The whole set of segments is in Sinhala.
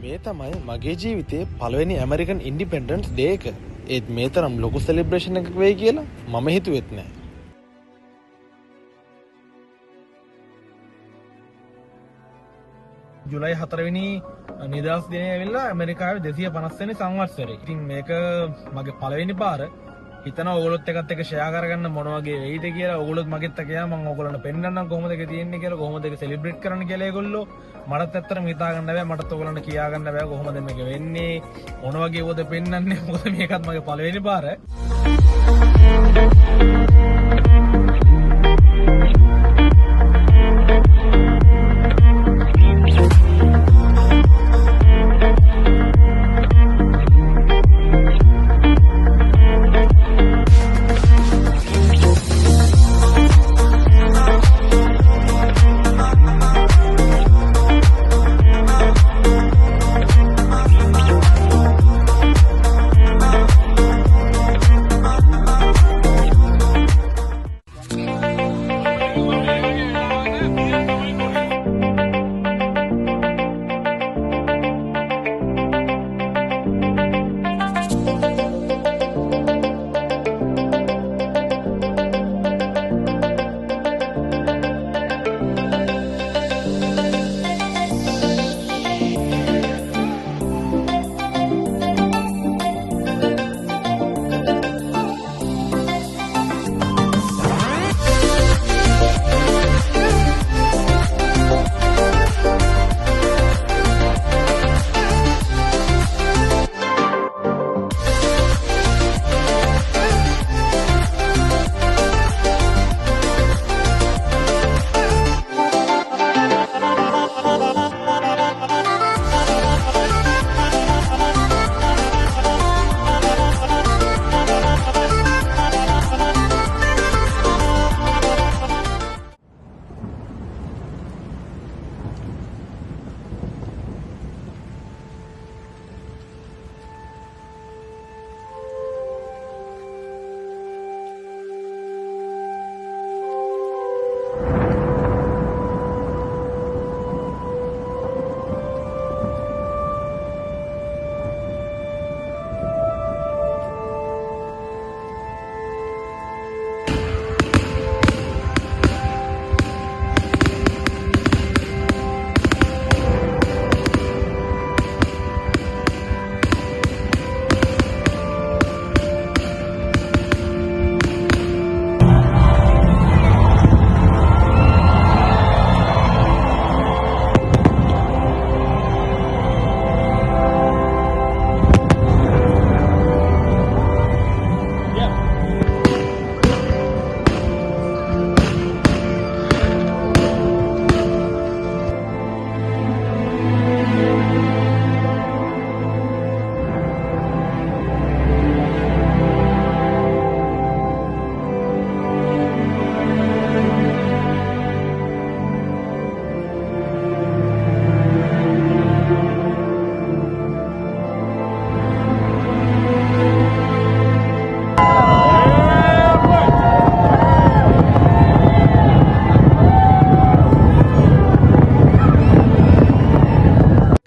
මේ තමයි මගේ ජීවිතේ පළවෙනි ඇමරිකන් ඉන්ඩිපෙන්ඩන්ස් ඩේ එක. ඒත් මේ තරම් ලොකු සෙලිබ්‍රේෂන් එකක් වෙයි කියලා මම හිතුවෙත් නෑ. ජුලයි 4 වෙනි නිදහස් දිනය ඇවිල්ලා ඇමරිකාවේ 250 වෙනි සංවත්සරේ. ඉතින් මේක මගේ පළවෙනි පාර. හිතනවා ඕගොල්ලොත් එකත් එක්ක ෂෙයා කරගන්න මොන වගේ වෙයිද කියලා. ඕගොල්ලොත් මගෙත් එක්ක යා මම ඕගොල්ලන්ට පෙන්නන්නම් කොහොමද ඒක තියෙන්නේ කියලා, කොහොමද ඒක සෙලිබ්‍රේට් කරන්න කියලා ඒගොල්ලෝ. මටත් ඇත්තටම හිතා ගන්න බෑ, මටත් ඕගොල්ලන්ට කියා ගන්න බෑ කොහොමද මේක වෙන්නේ, මොන වගේ වුවද පෙන්නන්නේ. මොකද මේකත් මගේ පළවෙනි පාර.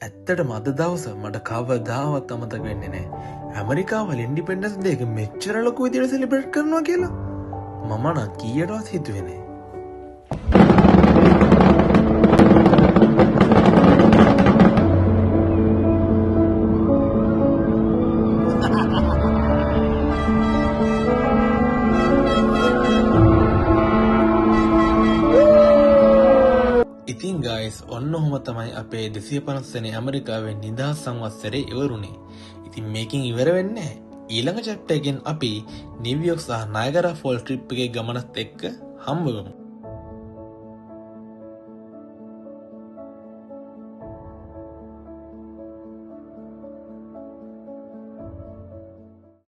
ඇත්තටම අද දවස මට කවදාවත් අමතක වෙන්නේ නෑ. ඇමරිකාවල ඉන්ඩිපෙන්ඩන්ස් ඩේ එක මෙච්චර ලොකු විදිහට සෙලිබ්‍රේට් කරනවා කියලා මම නම් කීයටවත් හිතුවේ නෑ. ඉතින් ගයිස් ඔන්න ඔහොම තමයි අපේ 250 වෙනි ඇමරිකාවේ නිදහස් සංවත්සරේ ඉවරුනේ. ඉතින් මේකෙන් ඉවර වෙන්නේ නැහැ. ඊළඟ චැප්ටර් එකෙන් අපි නිව්යෝක් සහ නයගරා ෆෝල් ට්‍රිප් එකේ ගමනත් එක්ක හම්බ වෙමු.